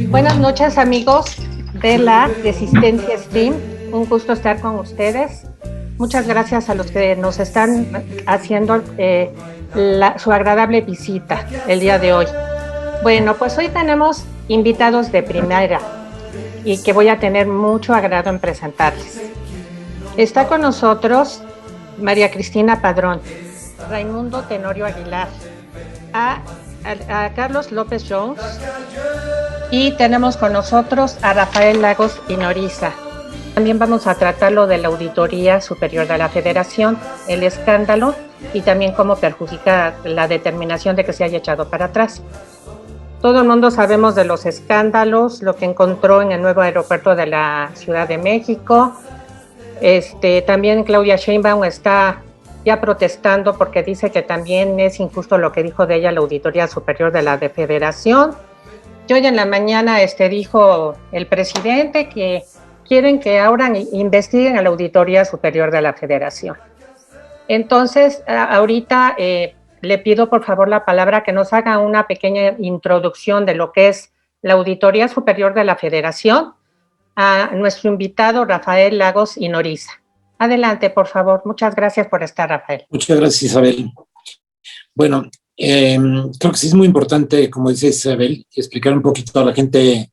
Buenas noches, amigos de la Resistencia Stream. Un gusto estar con ustedes. Muchas gracias a los que nos están haciendo su agradable visita el día de hoy. Bueno, pues hoy tenemos invitados de primera y que voy a tener mucho agrado en presentarles. Está con nosotros María Cristina Padrón, Raimundo Tenorio Aguilar, a Carlos López Jones, y tenemos con nosotros a Rafael Lagos Inoriza. También vamos a tratar lo de la Auditoría Superior de la Federación, el escándalo y también cómo perjudica la determinación de que se haya echado para atrás. Todo el mundo sabemos de los escándalos, lo que encontró en el nuevo aeropuerto de la Ciudad de México. También Claudia Sheinbaum está ya protestando porque dice que también es injusto lo que dijo de ella la Auditoría Superior de la Federación. Y hoy en la mañana dijo el presidente que quieren que ahora investiguen a la Auditoría Superior de la Federación. Entonces, ahorita le pido por favor la palabra, que nos haga una pequeña introducción de lo que es la Auditoría Superior de la Federación a nuestro invitado Rafael Lagos Inoriza. Adelante, por favor. Muchas gracias por estar, Rafael. Muchas gracias, Isabel. Bueno, creo que sí es muy importante, como dice Isabel, explicar un poquito a la gente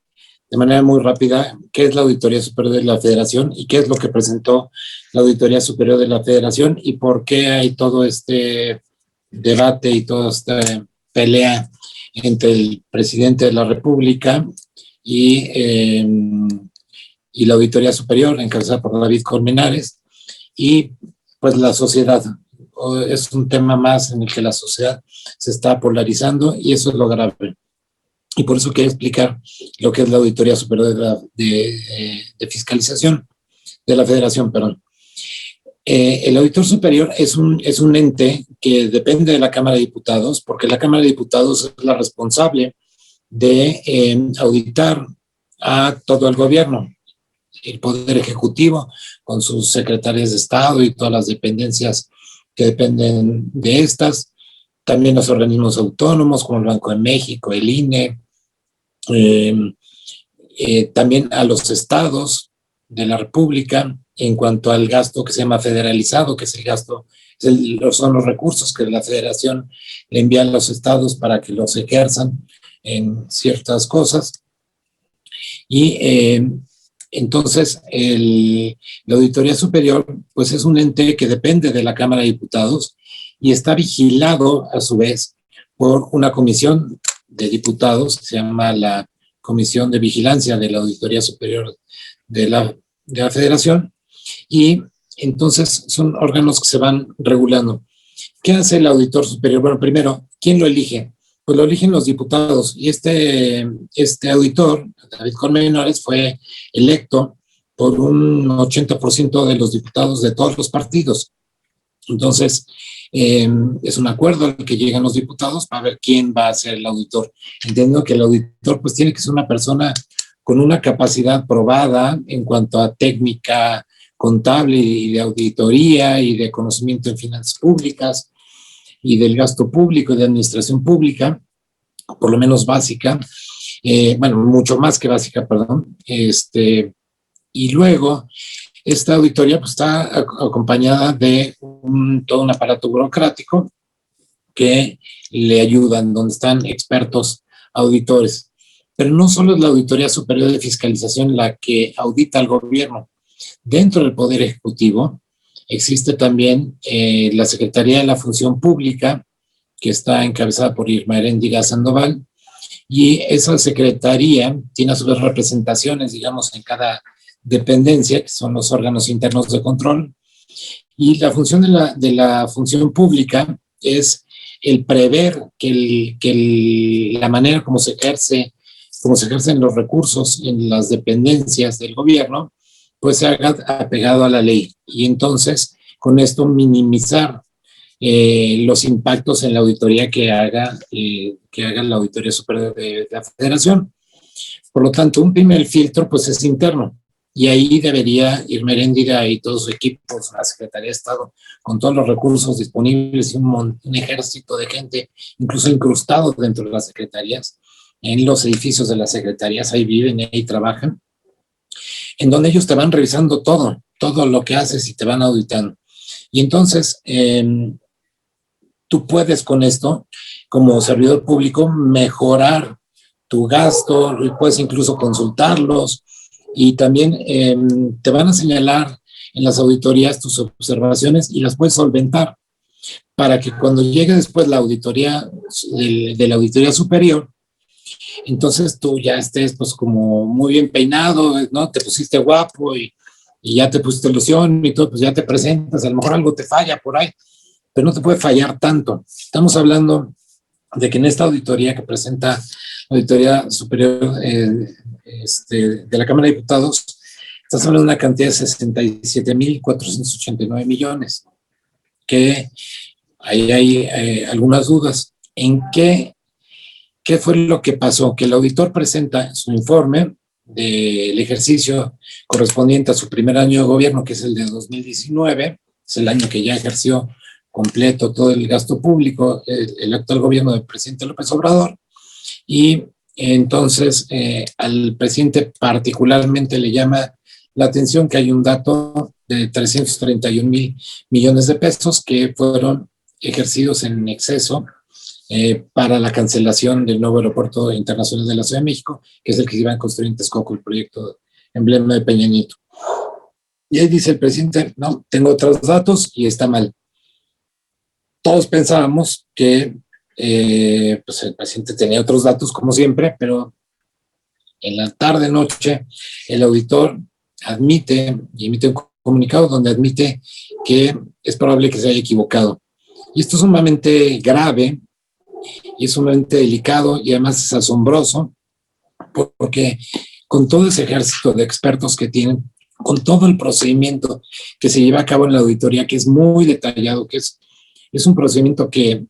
de manera muy rápida qué es la Auditoría Superior de la Federación y qué es lo que presentó la Auditoría Superior de la Federación y por qué hay todo este debate y toda esta pelea entre el presidente de la República y la Auditoría Superior, encabezada por David Colmenares, y pues la sociedad. Es un tema más en el que la sociedad se está polarizando y eso es lo grave. Y por eso quiero explicar lo que es la Auditoría Superior de Fiscalización de la Federación, perdón. El auditor superior es un ente que depende de la Cámara de Diputados, porque la Cámara de Diputados es la responsable de auditar a todo el gobierno, el Poder Ejecutivo, con sus secretarias de Estado y todas las dependencias que dependen de estas, también los organismos autónomos como el Banco de México, el INE, también a los estados de la República en cuanto al gasto que se llama federalizado, que es el gasto, son los recursos que la Federación le envía a los estados para que los ejerzan en ciertas cosas. Y entonces, la Auditoría Superior, pues es un ente que depende de la Cámara de Diputados y está vigilado, a su vez, por una comisión de diputados que se llama la Comisión de Vigilancia de la Auditoría Superior de la Federación, y entonces son órganos que se van regulando. ¿Qué hace el auditor superior? Bueno, primero, ¿quién lo elige? Pues lo eligen los diputados, y este auditor, David Colmenares, fue electo por un 80% de los diputados de todos los partidos. Entonces, es un acuerdo al que llegan los diputados para ver quién va a ser el auditor. Entiendo que el auditor pues tiene que ser una persona con una capacidad probada en cuanto a técnica contable y de auditoría y de conocimiento en finanzas públicas y del gasto público y de administración pública, por lo menos básica, bueno, mucho más que básica, perdón, y luego esta auditoría pues está acompañada de todo un aparato burocrático que le ayudan, donde están expertos auditores. Pero no solo es la Auditoría Superior de Fiscalización la que audita al gobierno. Dentro del Poder Ejecutivo existe también la Secretaría de la Función Pública, que está encabezada por Irma Heréndira Sandoval, y esa secretaría tiene a su vez representaciones, digamos, en cada dependencia, que son los órganos internos de control, y la función de la función pública es el prever que la manera como se ejercen los recursos en las dependencias del gobierno, pues se haga apegado a la ley, y entonces con esto minimizar los impactos en la auditoría que haga la Auditoría Superior de la Federación. Por lo tanto, un primer filtro pues es interno, y ahí debería Irma Heréndira y todo su equipo, la Secretaría de Estado, con todos los recursos disponibles y un ejército de gente, incluso incrustado dentro de las secretarías, en los edificios de las secretarías, ahí viven, ahí trabajan, en donde ellos te van revisando todo lo que haces y te van auditando. Y entonces, tú puedes con esto, como servidor público, mejorar tu gasto, puedes incluso consultarlos y también te van a señalar en las auditorías tus observaciones y las puedes solventar para que cuando llegue después la auditoría de la auditoría superior, entonces tú ya estés pues como muy bien peinado, ¿no? Te pusiste guapo y ya te pusiste ilusión y todo, pues ya te presentas, a lo mejor algo te falla por ahí, pero no te puede fallar tanto. Estamos hablando de que en esta auditoría que presenta la Auditoría Superior de la Cámara de Diputados, estás hablando de una cantidad de 67,489 millones, que ahí hay algunas dudas. ¿En qué fue lo que pasó? Que el auditor presenta su informe del ejercicio correspondiente a su primer año de gobierno, que es el de 2019, es el año que ya ejerció completo todo el gasto público, el actual gobierno del presidente López Obrador, y entonces al presidente particularmente le llama la atención que hay un dato de 331 mil millones de pesos que fueron ejercidos en exceso para la cancelación del nuevo aeropuerto internacional de la Ciudad de México, que es el que se iba a construir en Texcoco, el proyecto emblema de Peña Nieto. Y ahí dice el presidente, no, tengo otros datos y está mal. Todos pensábamos que pues el presidente tenía otros datos, como siempre, pero en la tarde-noche el auditor admite y emite un comunicado donde admite que es probable que se haya equivocado. Y esto es sumamente grave y es sumamente delicado y además es asombroso porque con todo ese ejército de expertos que tienen, con todo el procedimiento que se lleva a cabo en la auditoría, que es muy detallado, que es un procedimiento que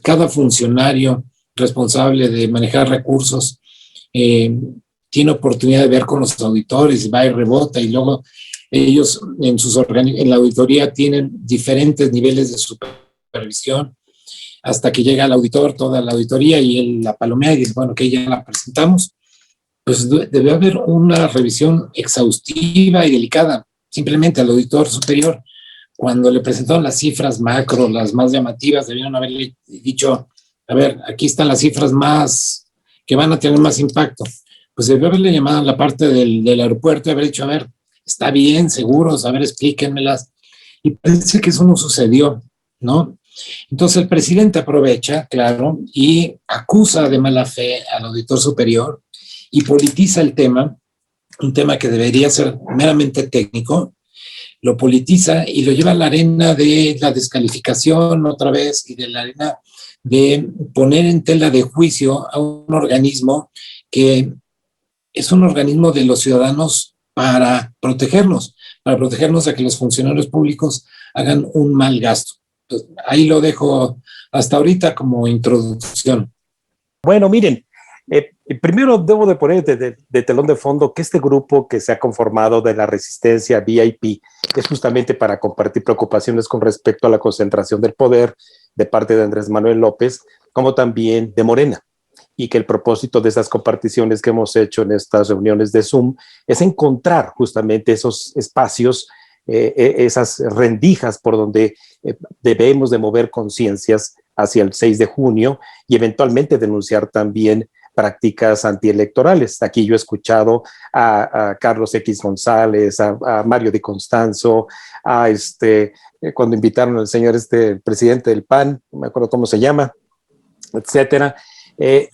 cada funcionario responsable de manejar recursos tiene oportunidad de ver con los auditores, va y rebota, y luego ellos en la auditoría tienen diferentes niveles de supervisión hasta que llega el auditor, toda la auditoría, y él la palomea y dice, bueno, que ya la presentamos. Pues debe haber una revisión exhaustiva y delicada. Simplemente al auditor superior, cuando le presentaron las cifras macro, las más llamativas, debieron haberle dicho, a ver, aquí están las cifras más que van a tener más impacto. Pues debió haberle llamado a la parte del aeropuerto y haber dicho, a ver, está bien, seguros, a ver, explíquenmelas. Y parece que eso no sucedió, ¿no? Entonces el presidente aprovecha, claro, y acusa de mala fe al auditor superior y politiza el tema, un tema que debería ser meramente técnico, lo politiza y lo lleva a la arena de la descalificación otra vez y de la arena de poner en tela de juicio a un organismo que es un organismo de los ciudadanos para protegernos de que los funcionarios públicos hagan un mal gasto. Entonces, ahí lo dejo hasta ahorita como introducción. Bueno, miren, primero debo de poner de telón de fondo que este grupo que se ha conformado de la resistencia VIP es justamente para compartir preocupaciones con respecto a la concentración del poder de parte de Andrés Manuel López, como también de Morena, y que el propósito de esas comparticiones que hemos hecho en estas reuniones de Zoom es encontrar justamente esos espacios, esas rendijas por donde debemos de mover conciencias hacia el 6 de junio y eventualmente denunciar también prácticas antielectorales. Aquí yo he escuchado a Carlos X González, a Mario Di Constanzo, cuando invitaron al señor presidente del PAN, no me acuerdo cómo se llama, etcétera.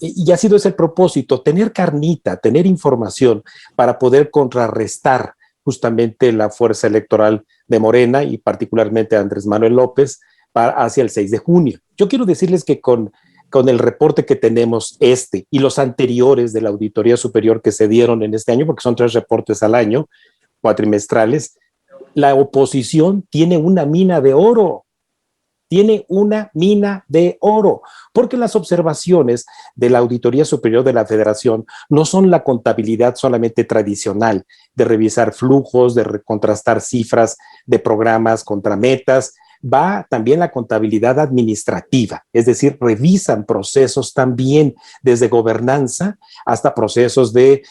Y ha sido ese el propósito, tener carnita, tener información para poder contrarrestar justamente la fuerza electoral de Morena y particularmente a Andrés Manuel López hacia el 6 de junio. Yo quiero decirles que con el reporte que tenemos y los anteriores de la Auditoría Superior que se dieron en este año, porque son 3 reportes al año, cuatrimestrales, la oposición tiene una mina de oro. Tiene una mina de oro, porque las observaciones de la Auditoría Superior de la Federación no son la contabilidad solamente tradicional, de revisar flujos, de contrastar cifras de programas contra metas, va también la contabilidad administrativa, es decir, revisan procesos también desde gobernanza hasta procesos de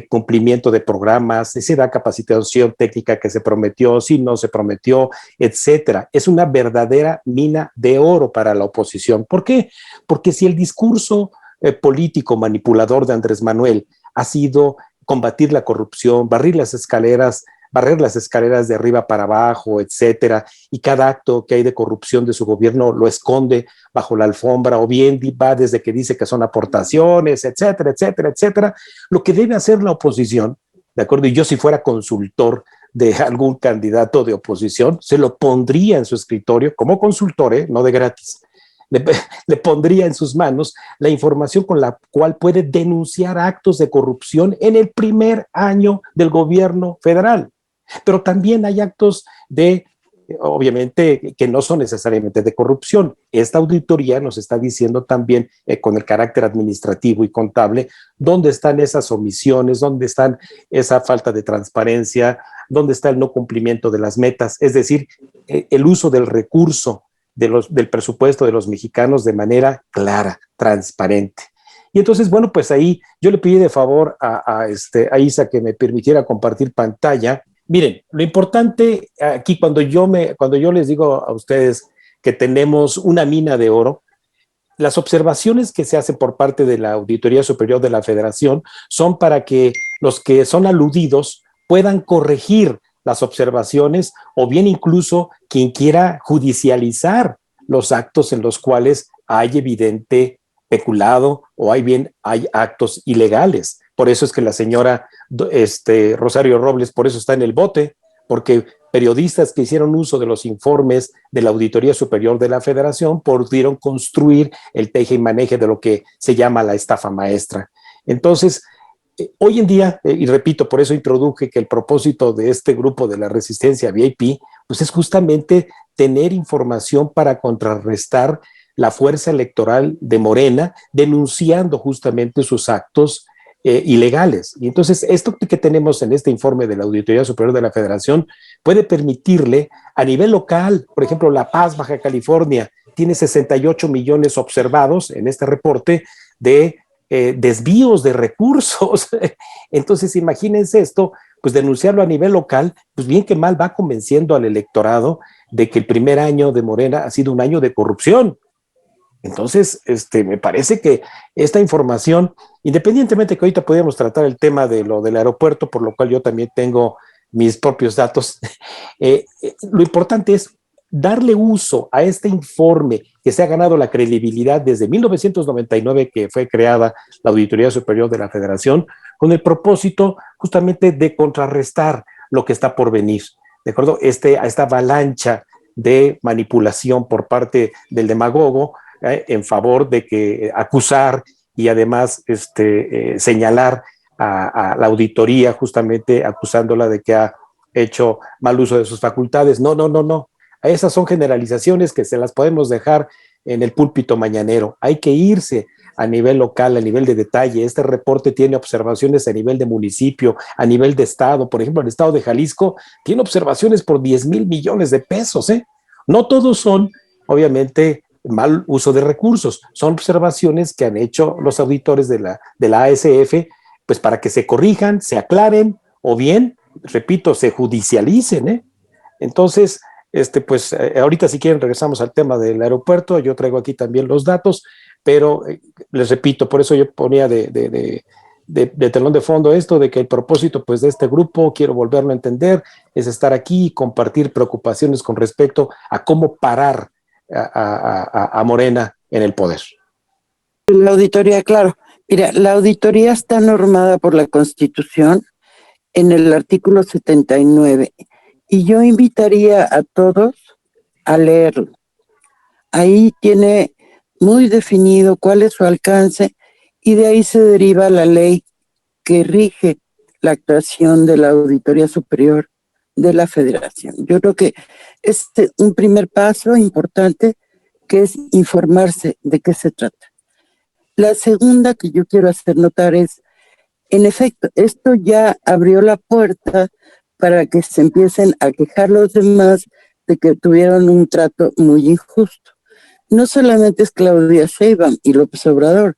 cumplimiento de programas, si se da capacitación técnica que se prometió, si no se prometió, etcétera. Es una verdadera mina de oro para la oposición. ¿Por qué? Porque si el discurso político manipulador de Andrés Manuel ha sido combatir la corrupción, barrer las escaleras de arriba para abajo, etcétera, y cada acto que hay de corrupción de su gobierno lo esconde bajo la alfombra, o bien va desde que dice que son aportaciones, etcétera, etcétera, etcétera. Lo que debe hacer la oposición, ¿de acuerdo? Y yo, si fuera consultor de algún candidato de oposición, se lo pondría en su escritorio como consultor, no de gratis. Le pondría en sus manos la información con la cual puede denunciar actos de corrupción en el primer año del gobierno federal. Pero también hay actos obviamente, que no son necesariamente de corrupción. Esta auditoría nos está diciendo también, con el carácter administrativo y contable, dónde están esas omisiones, dónde están esa falta de transparencia, dónde está el no cumplimiento de las metas, es decir, el uso del recurso del presupuesto de los mexicanos de manera clara, transparente. Y entonces, bueno, pues ahí yo le pedí de favor a Isa que me permitiera compartir pantalla. Miren, lo importante aquí cuando yo les digo a ustedes que tenemos una mina de oro, las observaciones que se hacen por parte de la Auditoría Superior de la Federación son para que los que son aludidos puedan corregir las observaciones, o bien incluso quien quiera judicializar los actos en los cuales hay evidente peculado o hay actos ilegales. Por eso es que la señora Rosario Robles, por eso está en el bote, porque periodistas que hicieron uso de los informes de la Auditoría Superior de la Federación pudieron construir el teje y maneje de lo que se llama la estafa maestra. Entonces, hoy en día, y repito, por eso introduje que el propósito de este grupo de la resistencia VIP, pues es justamente tener información para contrarrestar la fuerza electoral de Morena, denunciando justamente sus actos ilegales. Y entonces, esto que tenemos en este informe de la Auditoría Superior de la Federación puede permitirle a nivel local, por ejemplo, La Paz, Baja California, tiene 68 millones observados en este reporte de desvíos de recursos. Entonces, imagínense esto, pues denunciarlo a nivel local, pues bien que mal va convenciendo al electorado de que el primer año de Morena ha sido un año de corrupción. Entonces, me parece que esta información, independientemente que ahorita podríamos tratar el tema de lo del aeropuerto, por lo cual yo también tengo mis propios datos, lo importante es darle uso a este informe que se ha ganado la credibilidad desde 1999, que fue creada la Auditoría Superior de la Federación, con el propósito justamente de contrarrestar lo que está por venir, ¿de acuerdo? Esta avalancha de manipulación por parte del demagogo en favor de que acusar y además señalar a la auditoría, justamente acusándola de que ha hecho mal uso de sus facultades. No. Esas son generalizaciones que se las podemos dejar en el púlpito mañanero. Hay que irse a nivel local, a nivel de detalle. Este reporte tiene observaciones a nivel de municipio, a nivel de estado. Por ejemplo, el estado de Jalisco tiene observaciones por 10,000 millones de pesos. No todos son, obviamente, mal uso de recursos. Son observaciones que han hecho los auditores de la ASF, pues para que se corrijan, se aclaren, o bien, repito, se judicialicen. Entonces, pues ahorita si quieren regresamos al tema del aeropuerto. Yo traigo aquí también los datos, pero les repito, por eso yo ponía de telón de fondo esto, de que el propósito pues de este grupo, quiero volverlo a entender, es estar aquí y compartir preocupaciones con respecto a cómo parar a Morena en el poder. La auditoría, claro. Mira, la auditoría está normada por la Constitución en el artículo 79. Y yo invitaría a todos a leerlo. Ahí tiene muy definido cuál es su alcance y de ahí se deriva la ley que rige la actuación de la Auditoría Superior de la Federación. Yo creo que es un primer paso importante, que es informarse de qué se trata. La segunda que yo quiero hacer notar es, en efecto, esto ya abrió la puerta para que se empiecen a quejar los demás de que tuvieron un trato muy injusto. No solamente es Claudia Sheinbaum y López Obrador,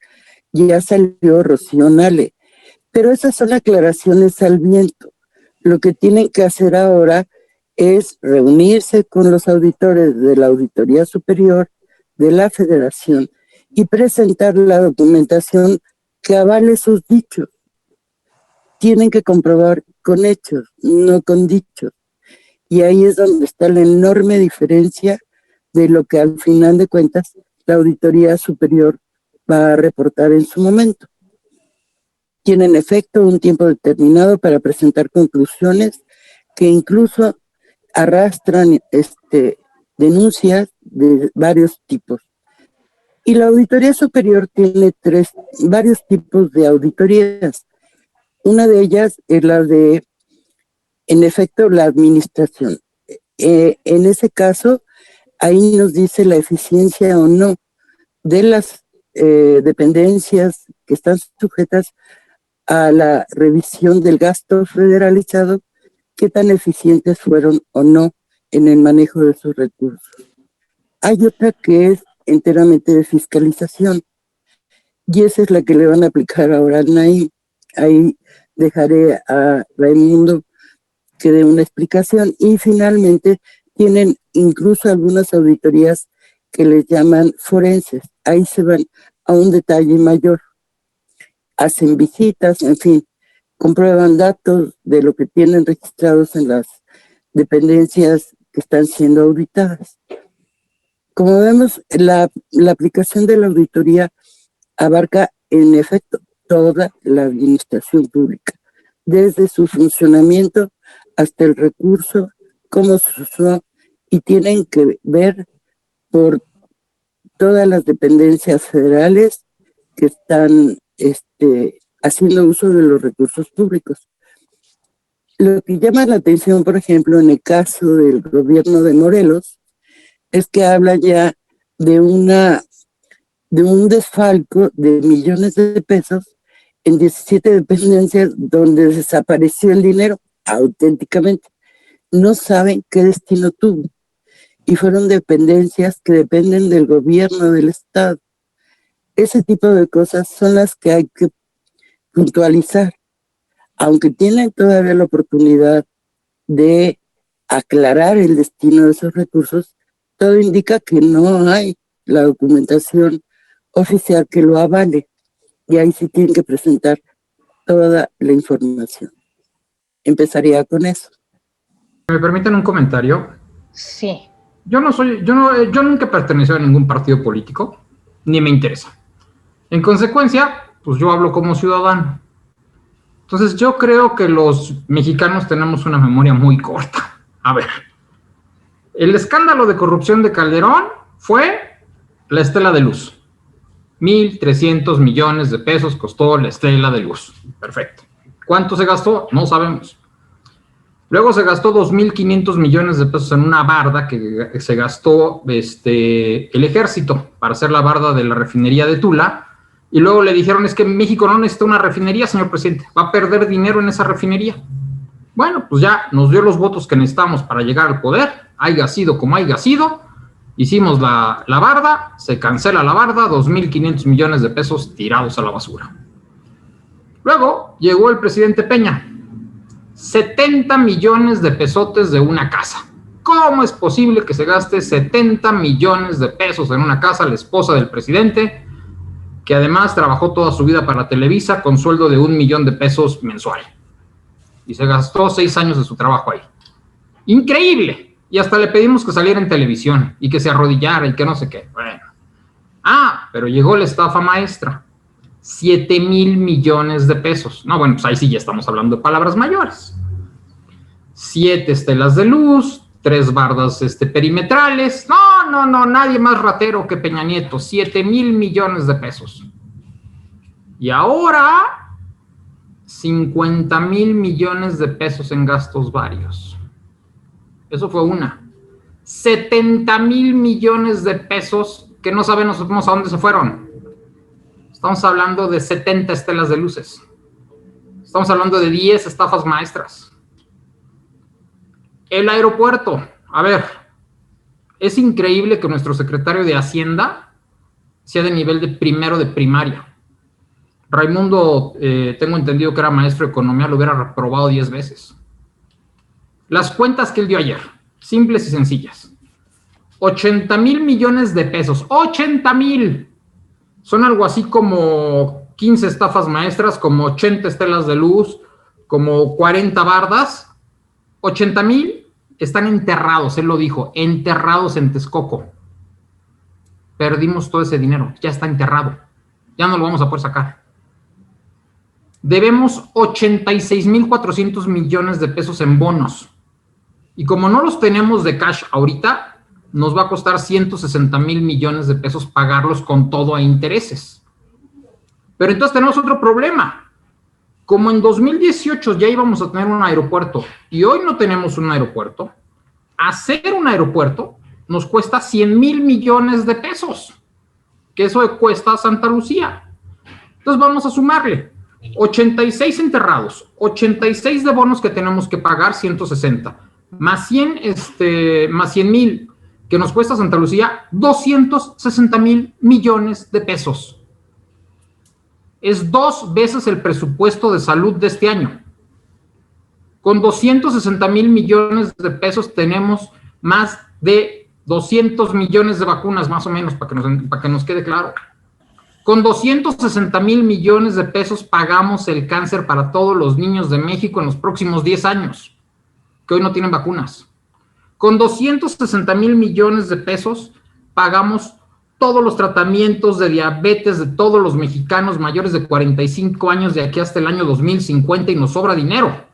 ya salió Rocío Nale, pero esas son aclaraciones al viento. Lo que tienen que hacer ahora es reunirse con los auditores de la Auditoría Superior de la Federación y presentar la documentación que avale sus dichos. Tienen que comprobar con hechos, no con dichos. Y ahí es donde está la enorme diferencia de lo que al final de cuentas la Auditoría Superior va a reportar en su momento. Tienen en efecto un tiempo determinado para presentar conclusiones que incluso arrastran denuncias de varios tipos. Y la Auditoría Superior tiene varios tipos de auditorías. Una de ellas es la de, en efecto, la administración. En ese caso, ahí nos dice la eficiencia o no de las dependencias que están sujetas a la revisión del gasto federalizado, qué tan eficientes fueron o no en el manejo de sus recursos. Hay otra que es enteramente de fiscalización, y esa es la que le van a aplicar ahora al NAIM. Ahí dejaré a Raimundo que dé una explicación. Y finalmente tienen incluso algunas auditorías que les llaman forenses. Ahí se van a un detalle mayor. Hacen visitas, en fin, comprueban datos de lo que tienen registrados en las dependencias que están siendo auditadas. Como vemos, la aplicación de la auditoría abarca en efecto toda la administración pública, desde su funcionamiento hasta el recurso, cómo se usó, y tienen que ver por todas las dependencias federales que están haciendo uso de los recursos públicos. Lo que llama la atención, por ejemplo, en el caso del gobierno de Morelos, es que habla ya de un desfalco de millones de pesos en 17 dependencias donde desapareció el dinero auténticamente. No saben qué destino tuvo. Y fueron dependencias que dependen del gobierno del Estado. Ese tipo de cosas son las que hay que puntualizar. Aunque tienen todavía la oportunidad de aclarar el destino de esos recursos, todo indica que no hay la documentación oficial que lo avale, y ahí sí tienen que presentar toda la información. Empezaría con eso. ¿Me permiten un comentario? Sí. Yo nunca he pertenecido a ningún partido político, ni me interesa. En consecuencia, pues yo hablo como ciudadano. Entonces yo creo que los mexicanos tenemos una memoria muy corta. A ver, el escándalo de corrupción de Calderón fue la estela de luz. 1,300 millones de pesos costó la estela de luz. Perfecto. ¿Cuánto se gastó? No sabemos. Luego se gastó 2,500 millones de pesos en una barda que se gastó el ejército para hacer la barda de la refinería de Tula. Y luego le dijeron, es que México no necesita una refinería, señor presidente. Va a perder dinero en esa refinería. Bueno, pues ya nos dio los votos que necesitamos para llegar al poder. Haya sido como haya sido. Hicimos la barda, se cancela la barda, 2,500 millones de pesos tirados a la basura. Luego llegó el presidente Peña. 70 millones de pesotes de una casa. ¿Cómo es posible que se gaste 70 millones de pesos en una casa la esposa del presidente, que además trabajó toda su vida para Televisa con sueldo de 1 millón de pesos mensual? Y se gastó 6 años de su trabajo ahí. ¡Increíble! Y hasta le pedimos que saliera en televisión y que se arrodillara y que no sé qué. Bueno. Pero llegó la estafa maestra. 7,000 millones de pesos. No, bueno, pues ahí sí ya estamos hablando de palabras mayores. 7 estelas de luz, 3 bardas perimetrales. No, nadie más ratero que Peña Nieto. 7,000 millones de pesos. Y ahora, 50,000 millones de pesos en gastos varios. Eso fue una. 70,000 millones de pesos que no sabemos a dónde se fueron. Estamos hablando de 70 estelas de luces. Estamos hablando de 10 estafas maestras. El aeropuerto. A ver, Es increíble que nuestro secretario de Hacienda sea de nivel de primero de primaria. Raimundo, tengo entendido que era maestro de economía, lo hubiera reprobado 10 veces. Las cuentas que él dio ayer, simples y sencillas. 80,000 millones de pesos. 80,000. Son algo así como 15 estafas maestras, como 80 estelas de luz, como 40 bardas. 80,000 están enterrados, él lo dijo, enterrados en Texcoco. Perdimos todo ese dinero, ya está enterrado. Ya no lo vamos a poder sacar. Debemos 86,400 millones de pesos en bonos. Y como no los tenemos de cash ahorita, nos va a costar 160,000 millones de pesos pagarlos con todo a intereses. Pero entonces tenemos otro problema. Como en 2018 ya íbamos a tener un aeropuerto y hoy no tenemos un aeropuerto, hacer un aeropuerto nos cuesta 100,000 millones de pesos, que eso cuesta a Santa Lucía. Entonces vamos a sumarle 86 enterrados, 86 de bonos que tenemos que pagar, 160, más 100,000 que nos cuesta Santa Lucía, 260,000 millones de pesos. Es 2 veces el presupuesto de salud de este año. Con 260,000 millones de pesos tenemos más de 200 millones de vacunas, más o menos, para que nos quede claro. Con 260,000 millones de pesos pagamos el cáncer para todos los niños de México en los próximos 10 años, que hoy no tienen vacunas. Con 260,000 millones de pesos pagamos todos los tratamientos de diabetes de todos los mexicanos mayores de 45 años de aquí hasta el año 2050 y nos sobra dinero.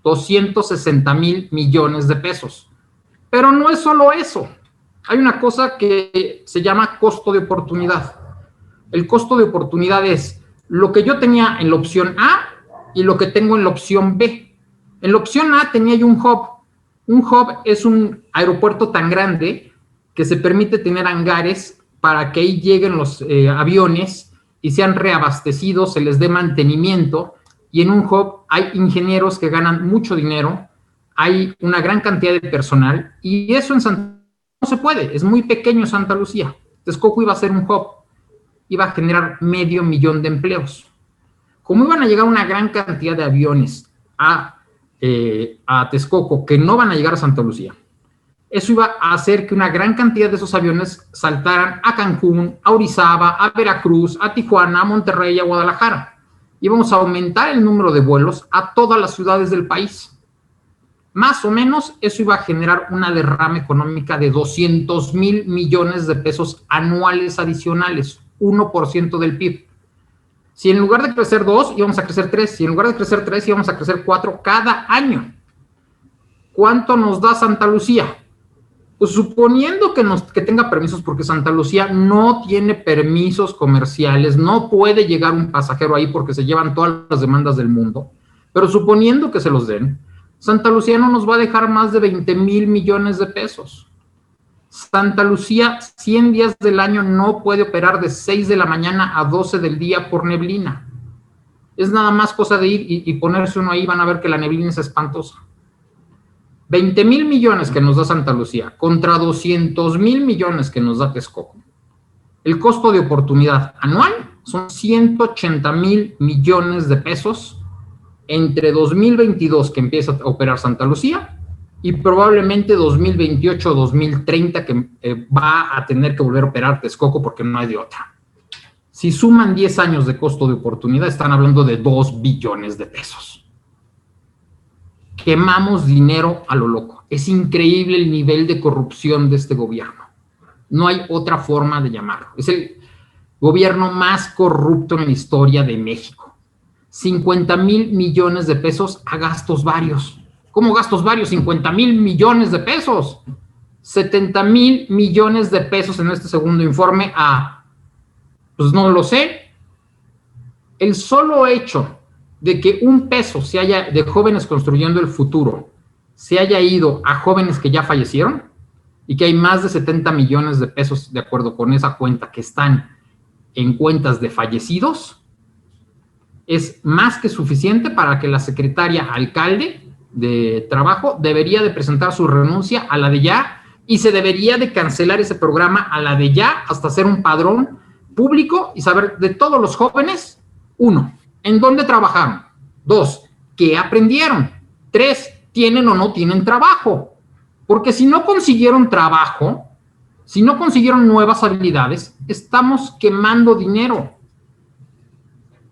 260,000 millones de pesos. Pero no es solo eso. Hay una cosa que se llama costo de oportunidad. El costo de oportunidad es lo que yo tenía en la opción A y lo que tengo en la opción B. En la opción A tenía yo un hub. Un hub es un aeropuerto tan grande que se permite tener hangares para que ahí lleguen los aviones y sean reabastecidos, se les dé mantenimiento, y en un hub hay ingenieros que ganan mucho dinero, hay una gran cantidad de personal, y eso en Santa Lucía no se puede, es muy pequeño Santa Lucía. Texcoco iba a ser un hub, iba a generar 500,000 de empleos. Como iban a llegar una gran cantidad de aviones a Texcoco que no van a llegar a Santa Lucía, eso iba a hacer que una gran cantidad de esos aviones saltaran a Cancún, a Orizaba, a Veracruz, a Tijuana, a Monterrey, a Guadalajara. Íbamos a aumentar el número de vuelos a todas las ciudades del país. Más o menos, eso iba a generar una derrama económica de 200,000 millones de pesos anuales adicionales, 1% del PIB. Si en lugar de crecer 2, íbamos a crecer 3. Si en lugar de crecer 3, íbamos a crecer 4 cada año. ¿Cuánto nos da Santa Lucía? Pues suponiendo que tenga permisos, porque Santa Lucía no tiene permisos comerciales, no puede llegar un pasajero ahí porque se llevan todas las demandas del mundo, pero suponiendo que se los den, Santa Lucía no nos va a dejar más de 20,000 millones de pesos. Santa Lucía, 100 días del año no puede operar de 6 de la mañana a 12 del día por neblina. Es nada más cosa de ir y ponerse uno ahí, van a ver que la neblina es espantosa. 20,000 millones que nos da Santa Lucía contra 200,000 millones que nos da Texcoco. El costo de oportunidad anual son 180,000 millones de pesos entre 2022, que empieza a operar Santa Lucía, y probablemente 2028 o 2030, que va a tener que volver a operar Texcoco porque no hay de otra. Si suman 10 años de costo de oportunidad, están hablando de 2 billones de pesos. Quemamos dinero a lo loco. Es increíble el nivel de corrupción de este gobierno. No hay otra forma de llamarlo. Es el gobierno más corrupto en la historia de México. 50,000 millones de pesos a gastos varios. ¿Cómo gastos varios? 50,000 millones de pesos. 70,000 millones de pesos en este segundo informe a, pues no lo sé. El solo hecho de que un peso de jóvenes construyendo el futuro se haya ido a jóvenes que ya fallecieron y que hay más de 70 millones de pesos, de acuerdo con esa cuenta, que están en cuentas de fallecidos, es más que suficiente para que la secretaria alcalde de Trabajo debería de presentar su renuncia a la de ya Y se debería de cancelar ese programa a la de ya, hasta hacer un padrón público y saber de todos los jóvenes, 1, en dónde trabajaron, 2, qué aprendieron, 3, tienen o no tienen trabajo. Porque si no consiguieron trabajo, si no consiguieron nuevas habilidades, estamos quemando dinero.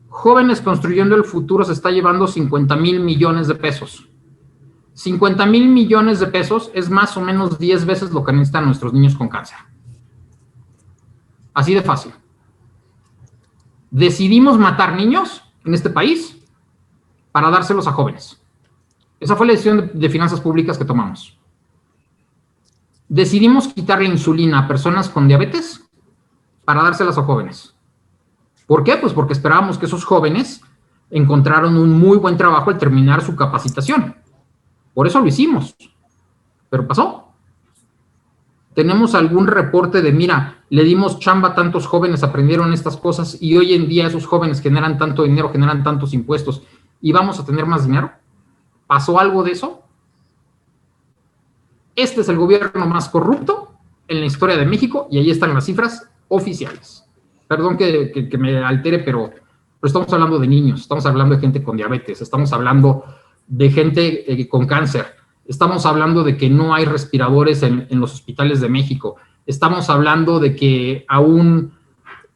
Jóvenes Construyendo el Futuro se está llevando 50,000 millones de pesos. 50,000 millones de pesos es más o menos 10 veces lo que necesitan nuestros niños con cáncer. Así de fácil. Decidimos matar niños en este país para dárselos a jóvenes. Esa fue la decisión de finanzas públicas que tomamos. Decidimos quitarle insulina a personas con diabetes para dárselas a jóvenes. ¿Por qué? Pues porque esperábamos que esos jóvenes encontraron un muy buen trabajo al terminar su capacitación. Por eso lo hicimos. Pero pasó. Tenemos algún reporte de, mira, le dimos chamba a tantos jóvenes, aprendieron estas cosas y hoy en día esos jóvenes generan tanto dinero, generan tantos impuestos y vamos a tener más dinero. ¿Pasó algo de eso? Este es el gobierno más corrupto en la historia de México y ahí están las cifras oficiales. Perdón que me altere, pero estamos hablando de niños, estamos hablando de gente con diabetes, estamos hablando de gente con cáncer, estamos hablando de que no hay respiradores en los hospitales de México, estamos hablando de que a un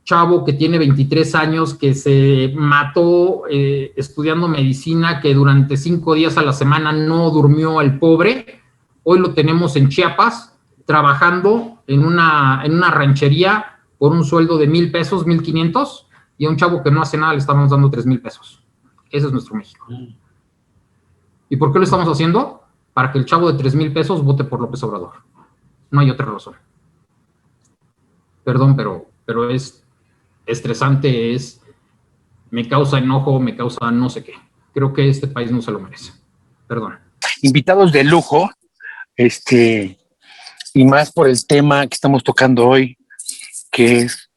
chavo que tiene 23 años que se mató estudiando medicina, que durante 5 días a la semana no durmió el pobre, hoy lo tenemos en Chiapas trabajando en una ranchería por un sueldo de 1,000 pesos, 1,500, y a un chavo que no hace nada le estamos dando 3,000 pesos. Ese es nuestro México. ¿Y por qué lo estamos haciendo? Para que el chavo de 3,000 pesos vote por López Obrador. No hay otra razón. Perdón, pero es estresante, me causa enojo, me causa no sé qué. Creo que este país no se lo merece. Perdón. Invitados de lujo, y más por el tema que estamos tocando hoy, que es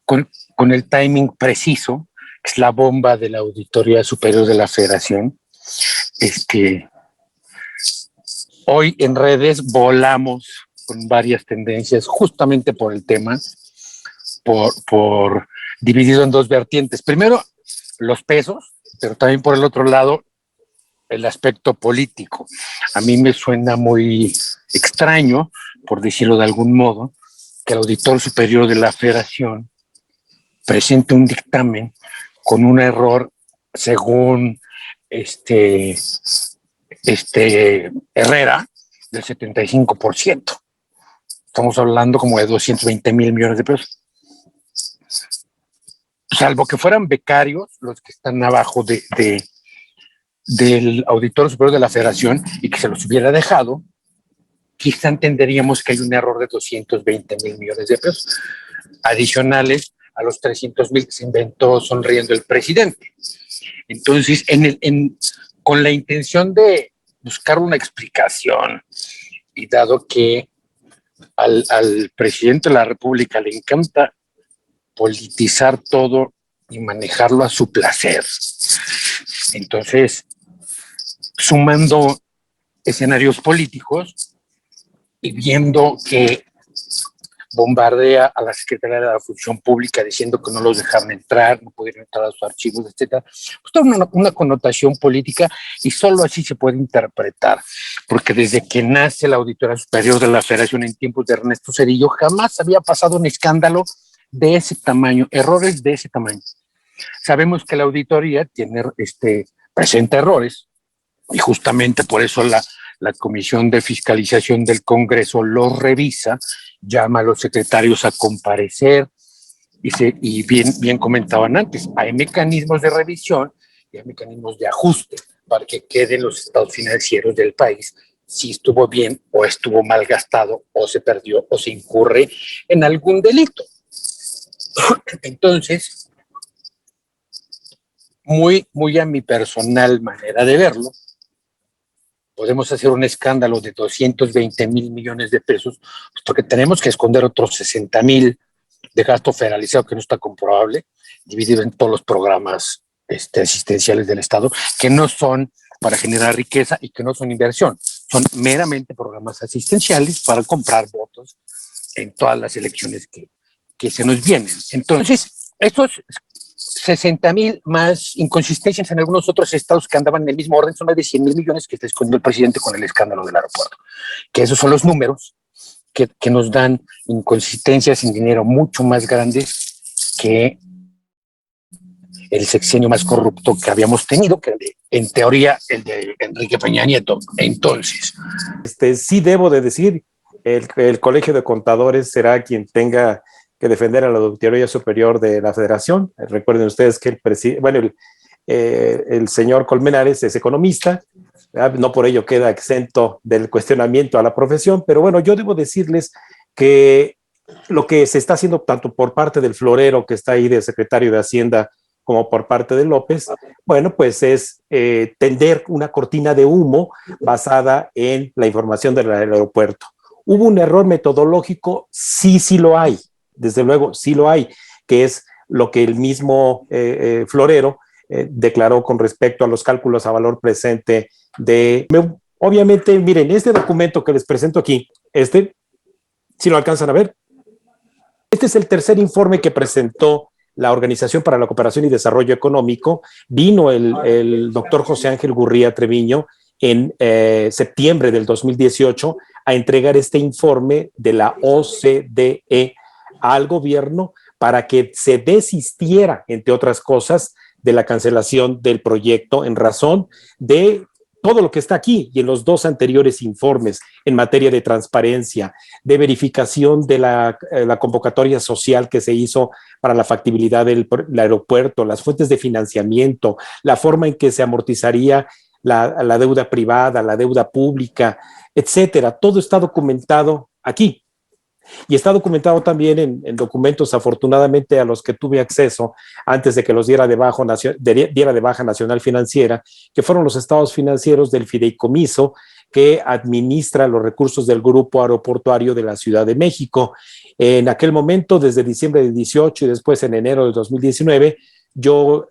con el timing preciso, que es la bomba de la Auditoría Superior de la Federación. Hoy en redes volamos con varias tendencias justamente por el tema, por dividido en dos vertientes. Primero, los pesos, pero también por el otro lado, el aspecto político. A mí me suena muy extraño, por decirlo de algún modo, que el Auditor Superior de la Federación presente un dictamen con un error según Herrera del 75%. Estamos hablando como de 220,000 millones de pesos. Salvo que fueran becarios los que están abajo del Auditor Superior de la Federación y que se los hubiera dejado, quizá entenderíamos que hay un error de 220,000 millones de pesos adicionales a los 300,000 que se inventó sonriendo el presidente. Entonces, con la intención de buscar una explicación, y dado que al presidente de la República le encanta politizar todo y manejarlo a su placer, entonces, sumando escenarios políticos y viendo que bombardea a la Secretaría de la Función Pública diciendo que no los dejaron entrar, no pudieron entrar a sus archivos, etcétera, pues toda una connotación política y solo así se puede interpretar, porque desde que nace la Auditoría Superior de la Federación en tiempos de Ernesto Zedillo jamás había pasado un escándalo de ese tamaño, errores de ese tamaño. Sabemos que la auditoría presenta errores y justamente por eso la Comisión de Fiscalización del Congreso los revisa, llama a los secretarios a comparecer y bien comentaban antes, hay mecanismos de revisión y hay mecanismos de ajuste para que queden los estados financieros del país si estuvo bien o estuvo mal gastado o se perdió o se incurre en algún delito. Entonces, muy a mi personal manera de verlo, podemos hacer un escándalo de 220,000 millones de pesos, pues porque tenemos que esconder otros 60,000 de gasto federalizado que no está comprobable, dividido en todos los programas asistenciales del Estado, que no son para generar riqueza y que no son inversión, son meramente programas asistenciales para comprar votos en todas las elecciones que se nos vienen. Entonces, estos 60,000 más inconsistencias en algunos otros estados que andaban en el mismo orden, son más de 100,000 millones que está escondiendo el presidente con el escándalo del aeropuerto. Que esos son los números que nos dan inconsistencias en dinero mucho más grandes que el sexenio más corrupto que habíamos tenido, que en teoría el de Enrique Peña Nieto. Entonces, sí debo de decir, el Colegio de Contadores será quien tenga que defender a la Auditoría Superior de la Federación. Recuerden ustedes que el señor Colmenares es economista, no por ello queda exento del cuestionamiento a la profesión, pero bueno, yo debo decirles que lo que se está haciendo tanto por parte del florero que está ahí de secretario de Hacienda como por parte de López, bueno, pues es tender una cortina de humo basada en la información del aeropuerto. ¿Hubo un error metodológico? Sí, sí lo hay, desde luego, sí lo hay, que es lo que el mismo florero declaró con respecto a los cálculos a valor presente obviamente, miren, este documento que les presento aquí, si lo alcanzan a ver, este es el tercer informe que presentó la Organización para la Cooperación y Desarrollo Económico. Vino el doctor José Ángel Gurría Treviño en septiembre del 2018 a entregar este informe de la OCDE al gobierno para que se desistiera, entre otras cosas, de la cancelación del proyecto en razón de todo lo que está aquí y en los dos anteriores informes en materia de transparencia, de verificación de la convocatoria social que se hizo para la factibilidad del aeropuerto, las fuentes de financiamiento, la forma en que se amortizaría la deuda privada, la deuda pública, etcétera. Todo está documentado aquí. Y está documentado también en documentos, afortunadamente, a los que tuve acceso antes de que los diera de baja Nacional Financiera, que fueron los estados financieros del fideicomiso que administra los recursos del Grupo Aeroportuario de la Ciudad de México. En aquel momento, desde diciembre de 18 y después en enero de 2019, yo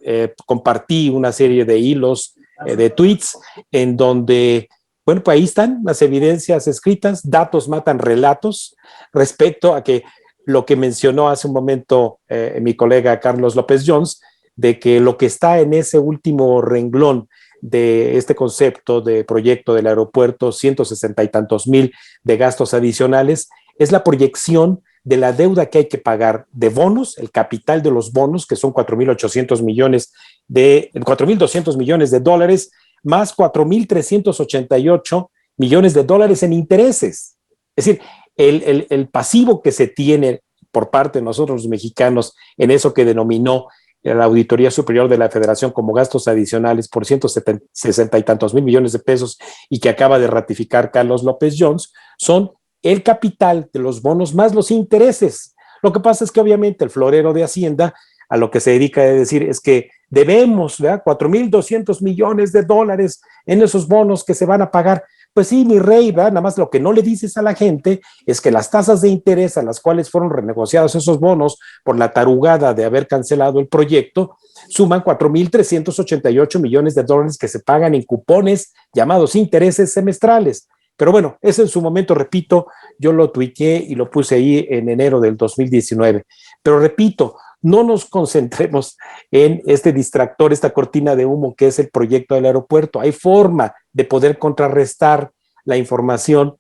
compartí una serie de hilos, de tweets, en donde, bueno, pues ahí están las evidencias escritas, datos matan relatos, respecto a que lo que mencionó hace un momento mi colega Carlos López Jones, de que lo que está en ese último renglón de este concepto de proyecto del aeropuerto, 160 y tantos mil de gastos adicionales, es la proyección de la deuda que hay que pagar de bonos, el capital de los bonos, que son 4.200 millones de dólares, más 4.388 millones de dólares en intereses. Es decir, el pasivo que se tiene por parte de nosotros los mexicanos en eso que denominó la Auditoría Superior de la Federación como gastos adicionales por 160 y tantos mil millones de pesos y que acaba de ratificar Carlos López Jones, son el capital de los bonos más los intereses. Lo que pasa es que obviamente el florero de Hacienda a lo que se dedica a decir es que debemos 4.200 millones de dólares en esos bonos que se van a pagar. Pues sí, mi rey, ¿verdad? Nada más lo que no le dices a la gente es que las tasas de interés a las cuales fueron renegociados esos bonos por la tarugada de haber cancelado el proyecto suman 4.388 millones de dólares que se pagan en cupones llamados intereses semestrales. Pero bueno, ese en su momento, repito, yo lo tuiteé y lo puse ahí en enero del 2019. Pero repito, no nos concentremos en este distractor, esta cortina de humo que es el proyecto del aeropuerto. Hay forma de poder contrarrestar la información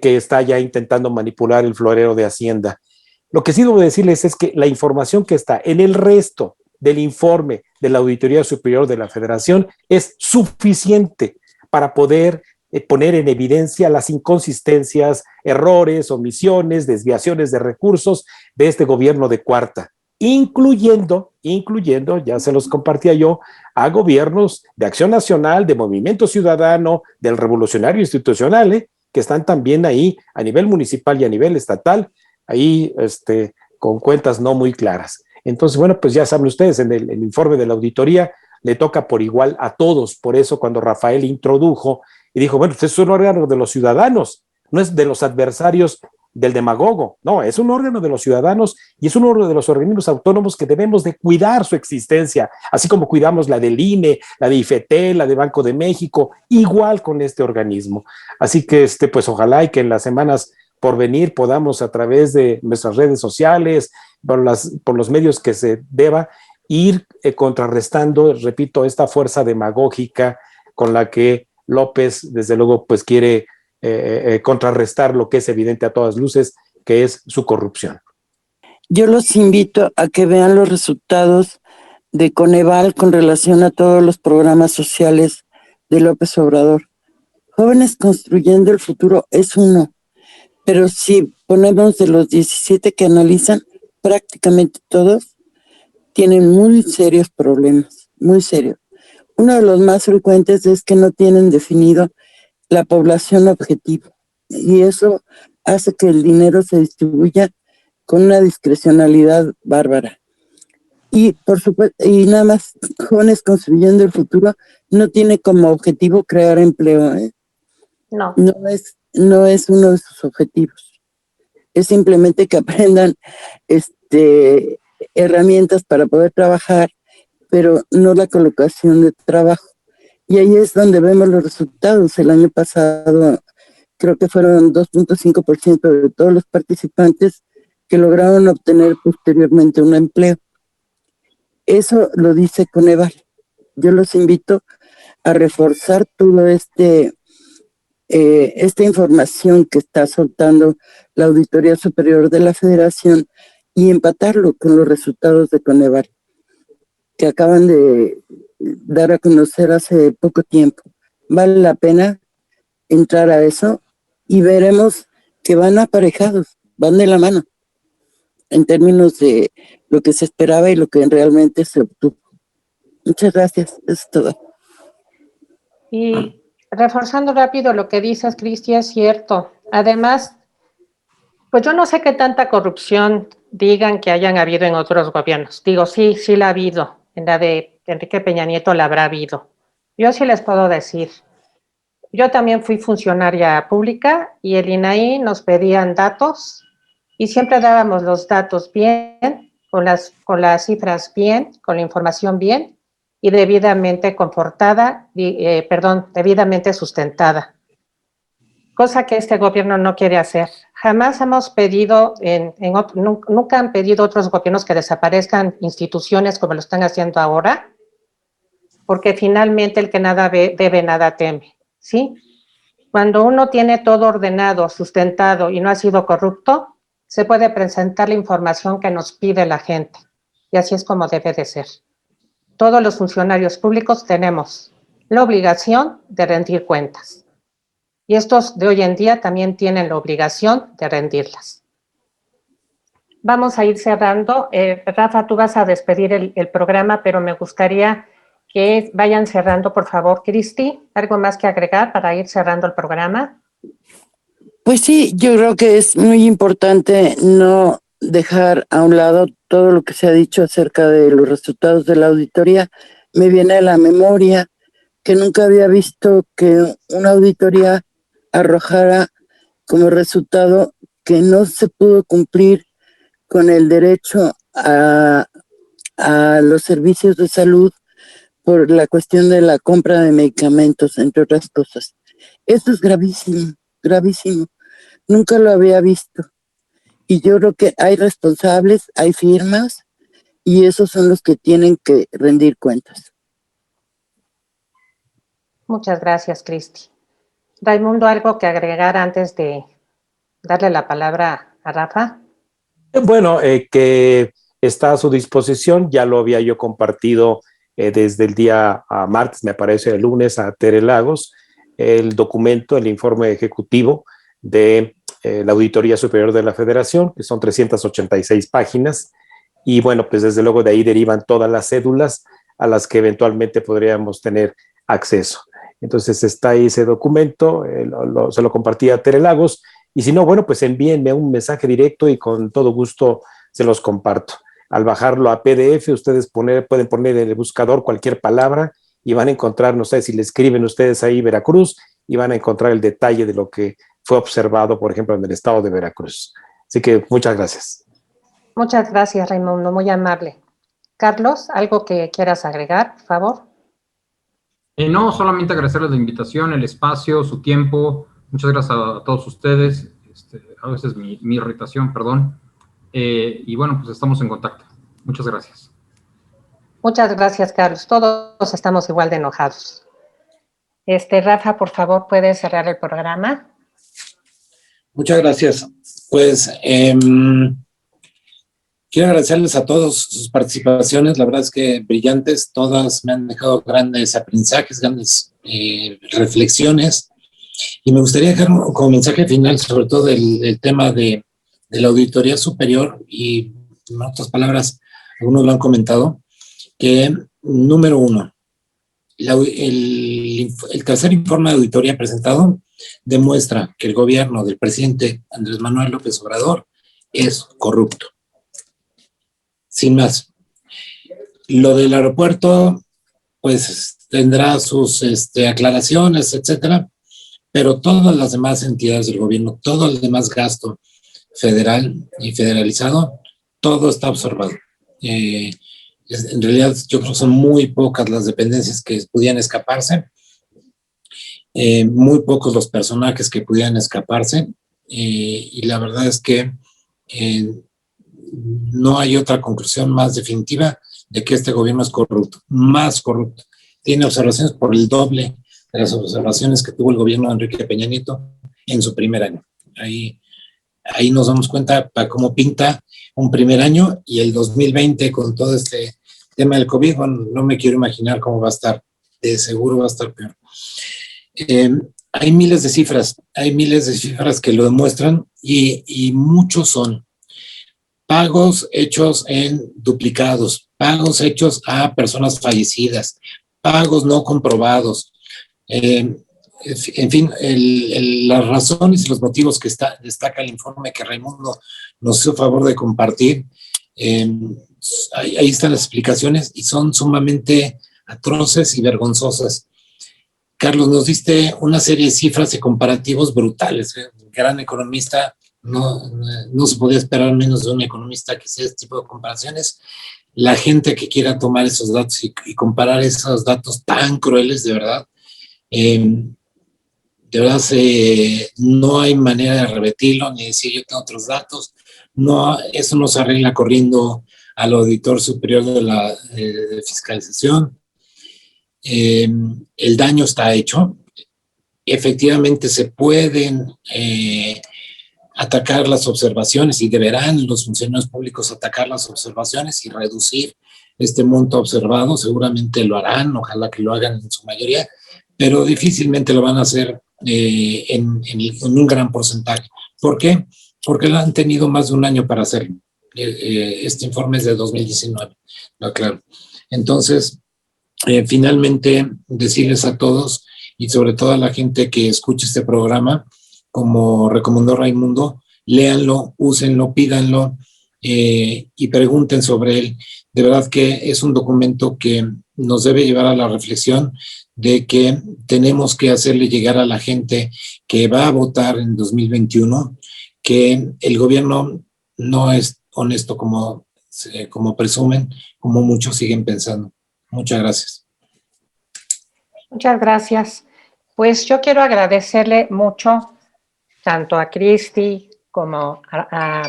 que está ya intentando manipular el florero de Hacienda. Lo que sí debo decirles es que la información que está en el resto del informe de la Auditoría Superior de la Federación es suficiente para poder poner en evidencia las inconsistencias, errores, omisiones, desviaciones de recursos de este gobierno de cuarta, incluyendo, ya se los compartía yo, a gobiernos de Acción Nacional, de Movimiento Ciudadano, del Revolucionario Institucional, que están también ahí a nivel municipal y a nivel estatal, ahí con cuentas no muy claras. Entonces, bueno, pues ya saben ustedes, en el informe de la auditoría le toca por igual a todos. Por eso cuando Rafael introdujo y dijo, bueno, pues es un órgano de los ciudadanos, no es de los adversarios del demagogo, no, es un órgano de los ciudadanos y es un órgano de los organismos autónomos que debemos de cuidar su existencia, así como cuidamos la del INE, la de IFETEL, la de Banco de México, igual con este organismo. Así que pues ojalá y que en las semanas por venir podamos a través de nuestras redes sociales, por los medios que se deba, ir contrarrestando, repito, esta fuerza demagógica con la que López, desde luego, pues quiere contrarrestar lo que es evidente a todas luces, que es su corrupción. Yo los invito a que vean los resultados de Coneval con relación a todos los programas sociales de López Obrador. Jóvenes Construyendo el Futuro es uno, pero si ponemos de los 17 que analizan, prácticamente todos tienen muy serios problemas, muy serios. Uno de los más frecuentes es que no tienen definido la población objetivo y eso hace que el dinero se distribuya con una discrecionalidad bárbara. Y por supuesto, y nada más, Jóvenes Construyendo el Futuro no tiene como objetivo crear empleo, ¿eh? No. No es uno de sus objetivos. Es simplemente que aprendan herramientas para poder trabajar, pero no la colocación de trabajo. Y ahí es donde vemos los resultados. El año pasado creo que fueron 2.5% de todos los participantes que lograron obtener posteriormente un empleo. Eso lo dice Coneval. Yo los invito a reforzar todo esta información que está soltando la Auditoría Superior de la Federación y empatarlo con los resultados de Coneval, que acaban de dar a conocer hace poco tiempo. Vale la pena entrar a eso y veremos que van aparejados, van de la mano, en términos de lo que se esperaba y lo que realmente se obtuvo. Muchas gracias, eso es todo. Y reforzando rápido lo que dices, Cristi, es cierto. Además, pues yo no sé qué tanta corrupción digan que hayan habido en otros gobiernos. Digo, sí la ha habido. En la de Enrique Peña Nieto la habrá habido. Yo sí les puedo decir. Yo también fui funcionaria pública y el INAI nos pedían datos y siempre dábamos los datos bien, con las cifras bien, con la información bien y debidamente debidamente sustentada. Cosa que este gobierno no quiere hacer. Jamás hemos pedido, nunca han pedido otros gobiernos que desaparezcan instituciones como lo están haciendo ahora, porque finalmente el que nada ve, debe, nada teme, ¿sí? Cuando uno tiene todo ordenado, sustentado y no ha sido corrupto, se puede presentar la información que nos pide la gente. Y así es como debe de ser. Todos los funcionarios públicos tenemos la obligación de rendir cuentas. Y estos de hoy en día también tienen la obligación de rendirlas. Vamos a ir cerrando. Rafa, tú vas a despedir el programa, pero me gustaría que vayan cerrando, por favor. Cristi, ¿algo más que agregar para ir cerrando el programa? Pues sí, yo creo que es muy importante no dejar a un lado todo lo que se ha dicho acerca de los resultados de la auditoría. Me viene a la memoria que nunca había visto que una auditoría arrojara como resultado que no se pudo cumplir con el derecho a los servicios de salud por la cuestión de la compra de medicamentos, entre otras cosas. Esto es gravísimo, gravísimo. Nunca lo había visto. Y yo creo que hay responsables, hay firmas, y esos son los que tienen que rendir cuentas. Muchas gracias, Cristi. Raimundo, ¿algo que agregar antes de darle la palabra a Rafa? Bueno, que está a su disposición, ya lo había yo compartido desde el día martes, me parece, el lunes, a Tere Lagos, el documento, el informe ejecutivo de la Auditoría Superior de la Federación, que son 386 páginas, y bueno, pues desde luego de ahí derivan todas las cédulas a las que eventualmente podríamos tener acceso. Entonces está ahí ese documento, se lo compartí a Tere Lagos, y si no, bueno, pues envíenme un mensaje directo y con todo gusto se los comparto. Al bajarlo a PDF, ustedes pueden poner en el buscador cualquier palabra y van a encontrar, no sé si le escriben ustedes ahí Veracruz, y van a encontrar el detalle de lo que fue observado, por ejemplo, en el estado de Veracruz. Así que muchas gracias. Muchas gracias, Raimundo, muy amable. Carlos, ¿algo que quieras agregar, por favor? No, solamente agradecerles la invitación, el espacio, su tiempo. Muchas gracias a todos ustedes. A veces mi irritación, perdón. Y bueno, pues estamos en contacto. Muchas gracias. Muchas gracias, Carlos. Todos estamos igual de enojados. Rafa, por favor, ¿puedes cerrar el programa? Muchas gracias. Pues quiero agradecerles a todos sus participaciones. La verdad es que brillantes. Todas me han dejado grandes aprendizajes, grandes reflexiones. Y me gustaría dejar como mensaje final, sobre todo el tema de la auditoría superior. Y en otras palabras, algunos lo han comentado, que número uno, el tercer informe de auditoría presentado demuestra que el gobierno del presidente Andrés Manuel López Obrador es corrupto. Sin más. Lo del aeropuerto, pues tendrá sus aclaraciones, etcétera, pero todas las demás entidades del gobierno, todo el demás gasto federal y federalizado, todo está observado. En realidad, yo creo que son muy pocas las dependencias que pudieran escaparse, muy pocos los personajes que pudieran escaparse, y la verdad es que no hay otra conclusión más definitiva de que este gobierno es corrupto, más corrupto. Tiene observaciones por el doble de las observaciones que tuvo el gobierno de Enrique Peña Nieto en su primer año. Ahí nos damos cuenta para cómo pinta un primer año, y el 2020 con todo este tema del COVID, bueno, no me quiero imaginar cómo va a estar. De seguro va a estar peor. Hay miles de cifras que lo demuestran, y muchos son pagos hechos en duplicados, pagos hechos a personas fallecidas, pagos no comprobados. En fin, las razones y los motivos que destaca el informe que Raimundo nos hizo favor de compartir, ahí están las explicaciones, y son sumamente atroces y vergonzosas. Carlos, nos diste una serie de cifras y comparativos brutales. Un gran economista, no se podía esperar menos de un economista que hiciera este tipo de comparaciones. La gente que quiera tomar esos datos y comparar esos datos tan crueles, de verdad, no hay manera de repetirlo ni decir yo tengo otros datos. No, eso no se arregla corriendo al auditor superior de la fiscalización. El daño está hecho. Efectivamente se pueden atacar las observaciones, y deberán los funcionarios públicos atacar las observaciones y reducir este monto observado. Seguramente lo harán, ojalá que lo hagan en su mayoría, pero difícilmente lo van a hacer en un gran porcentaje. ¿Por qué? Porque lo han tenido más de un año para hacerlo. Este informe es de 2019, lo aclaro. Entonces, finalmente, decirles a todos, y sobre todo a la gente que escuche este programa, como recomendó Raimundo, léanlo, úsenlo, pídanlo, y pregunten sobre él. De verdad que es un documento que nos debe llevar a la reflexión de que tenemos que hacerle llegar a la gente que va a votar en 2021 que el gobierno no es honesto como presumen, como muchos siguen pensando. Muchas gracias. Muchas gracias. Pues yo quiero agradecerle mucho tanto a Cristi como a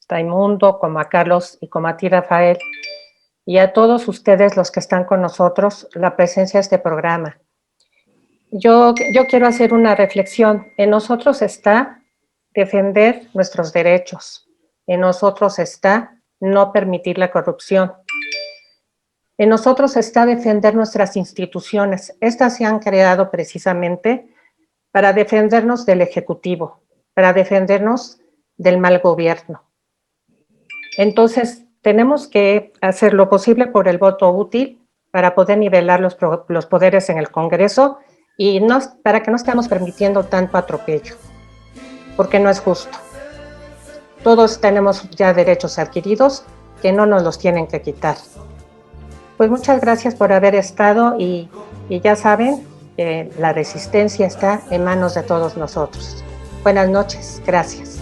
Raimundo, como a Carlos y como a ti, Rafael, y a todos ustedes los que están con nosotros, la presencia de este programa. Yo quiero hacer una reflexión. En nosotros está defender nuestros derechos. En nosotros está no permitir la corrupción. En nosotros está defender nuestras instituciones. Estas se han creado precisamente para defendernos del Ejecutivo, para defendernos del mal gobierno. Entonces, tenemos que hacer lo posible por el voto útil para poder nivelar los poderes en el Congreso y para que no estemos permitiendo tanto atropello, porque no es justo. Todos tenemos ya derechos adquiridos que no nos los tienen que quitar. Pues muchas gracias por haber estado, y ya saben que la resistencia está en manos de todos nosotros. Buenas noches. Gracias.